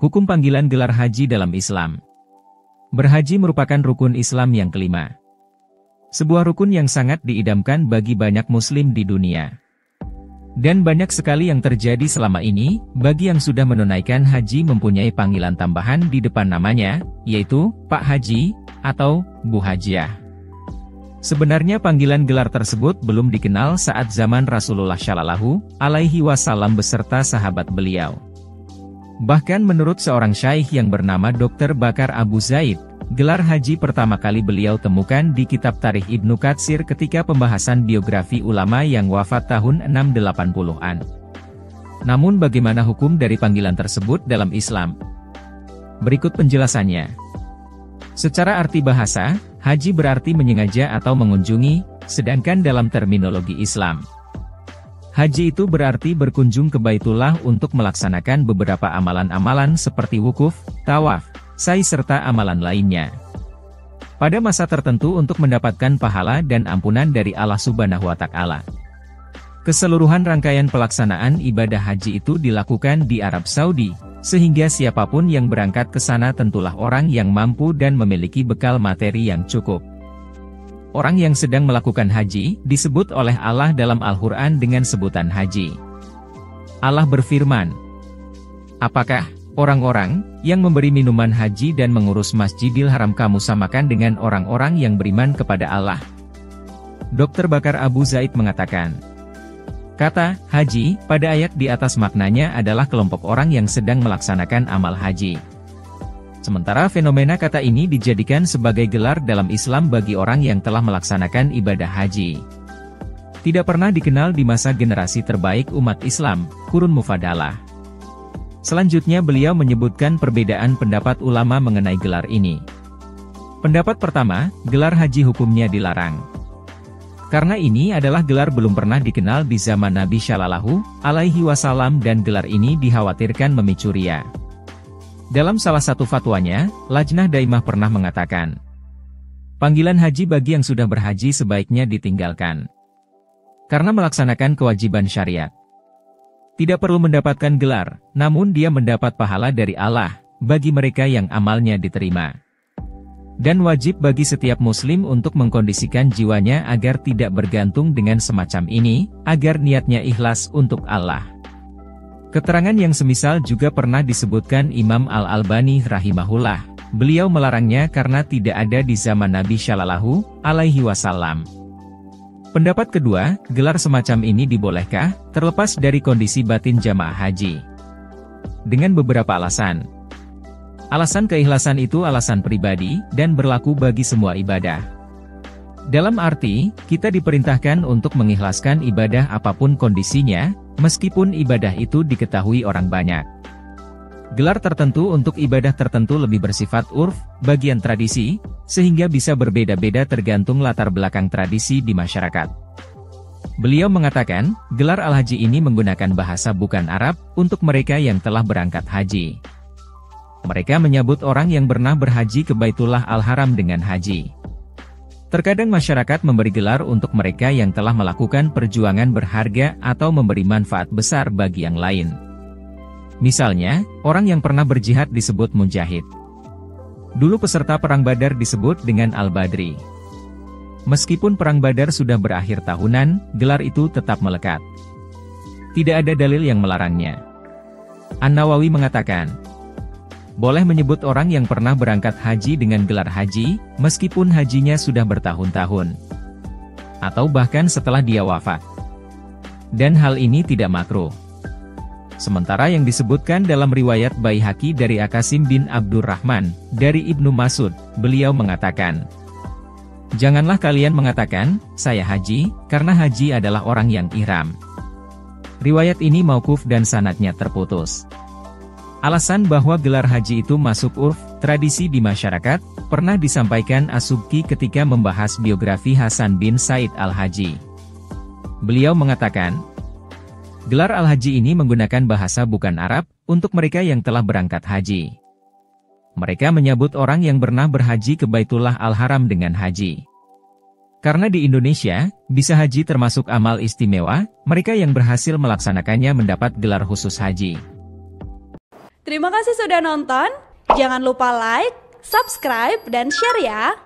Hukum panggilan gelar haji dalam Islam. Berhaji merupakan rukun Islam yang kelima. Sebuah rukun yang sangat diidamkan bagi banyak muslim di dunia. Dan banyak sekali yang terjadi selama ini, bagi yang sudah menunaikan haji mempunyai panggilan tambahan di depan namanya, yaitu Pak Haji, atau Bu Hajiah. Sebenarnya panggilan gelar tersebut belum dikenal saat zaman Rasulullah Shallallahu Alaihi Wasallam beserta sahabat beliau. Bahkan menurut seorang syaikh yang bernama Dr. Bakar Abu Zaid, gelar haji pertama kali beliau temukan di kitab Tarikh Ibnu Katsir ketika pembahasan biografi ulama yang wafat tahun 680-an. Namun bagaimana hukum dari panggilan tersebut dalam Islam? Berikut penjelasannya. Secara arti bahasa, haji berarti menyengaja atau mengunjungi, sedangkan dalam terminologi Islam, haji itu berarti berkunjung ke Baitullah untuk melaksanakan beberapa amalan-amalan seperti wukuf, tawaf, sa'i serta amalan lainnya. Pada masa tertentu untuk mendapatkan pahala dan ampunan dari Allah Subhanahu wa Ta'ala. Keseluruhan rangkaian pelaksanaan ibadah haji itu dilakukan di Arab Saudi, sehingga siapapun yang berangkat ke sana tentulah orang yang mampu dan memiliki bekal materi yang cukup. Orang yang sedang melakukan haji disebut oleh Allah dalam Al-Quran dengan sebutan haji. Allah berfirman, "Apakah orang-orang yang memberi minuman haji dan mengurus Masjidil Haram kamu samakan dengan orang-orang yang beriman kepada Allah?" Dr. Bakar Abu Zaid mengatakan, kata haji pada ayat di atas maknanya adalah kelompok orang yang sedang melaksanakan amal haji. Sementara fenomena kata ini dijadikan sebagai gelar dalam Islam bagi orang yang telah melaksanakan ibadah haji. Tidak pernah dikenal di masa generasi terbaik umat Islam, Qurun Mufadalah. Selanjutnya beliau menyebutkan perbedaan pendapat ulama mengenai gelar ini. Pendapat pertama, gelar haji hukumnya dilarang. Karena ini adalah gelar belum pernah dikenal di zaman Nabi Shallallahu Alaihi Wasallam dan gelar ini dikhawatirkan memicu riya. Dalam salah satu fatwanya, Lajnah Daimah pernah mengatakan, panggilan haji bagi yang sudah berhaji sebaiknya ditinggalkan. Karena melaksanakan kewajiban syariat. Tidak perlu mendapatkan gelar, namun dia mendapat pahala dari Allah, bagi mereka yang amalnya diterima. Dan wajib bagi setiap muslim untuk mengkondisikan jiwanya agar tidak bergantung dengan semacam ini, agar niatnya ikhlas untuk Allah. Keterangan yang semisal juga pernah disebutkan Imam Al-Albani rahimahullah. Beliau melarangnya karena tidak ada di zaman Nabi Shallallahu Alaihi Wasallam. Pendapat kedua, gelar semacam ini dibolehkah, terlepas dari kondisi batin jamaah haji? Dengan beberapa alasan. Alasan keikhlasan itu alasan pribadi, dan berlaku bagi semua ibadah. Dalam arti, kita diperintahkan untuk mengikhlaskan ibadah apapun kondisinya, meskipun ibadah itu diketahui orang banyak. Gelar tertentu untuk ibadah tertentu lebih bersifat urf, bagian tradisi, sehingga bisa berbeda-beda tergantung latar belakang tradisi di masyarakat. Beliau mengatakan, gelar Al-Haji ini menggunakan bahasa bukan Arab, untuk mereka yang telah berangkat haji. Mereka menyebut orang yang pernah berhaji ke Baitullah Al-Haram dengan haji. Terkadang masyarakat memberi gelar untuk mereka yang telah melakukan perjuangan berharga atau memberi manfaat besar bagi yang lain. Misalnya, orang yang pernah berjihad disebut mujahid. Dulu peserta Perang Badar disebut dengan Al-Badri. Meskipun Perang Badar sudah berakhir tahunan, gelar itu tetap melekat. Tidak ada dalil yang melarangnya. An-Nawawi mengatakan, boleh menyebut orang yang pernah berangkat haji dengan gelar haji, meskipun hajinya sudah bertahun-tahun. Atau bahkan setelah dia wafat. Dan hal ini tidak makruh. Sementara yang disebutkan dalam riwayat Baihaqi dari Akasim bin Abdurrahman, dari Ibnu Mas'ud, beliau mengatakan, janganlah kalian mengatakan, saya haji, karena haji adalah orang yang ihram. Riwayat ini mauquf dan sanadnya terputus. Alasan bahwa gelar haji itu masuk urf, tradisi di masyarakat, pernah disampaikan As-Subki ketika membahas biografi Hasan bin Said Al-Haji. Beliau mengatakan, gelar Al-Haji ini menggunakan bahasa bukan Arab, untuk mereka yang telah berangkat haji. Mereka menyebut orang yang pernah berhaji ke Baitullah Al-Haram dengan haji. Karena di Indonesia, bisa haji termasuk amal istimewa, mereka yang berhasil melaksanakannya mendapat gelar khusus haji. Terima kasih sudah nonton. Jangan lupa like, subscribe, dan share ya.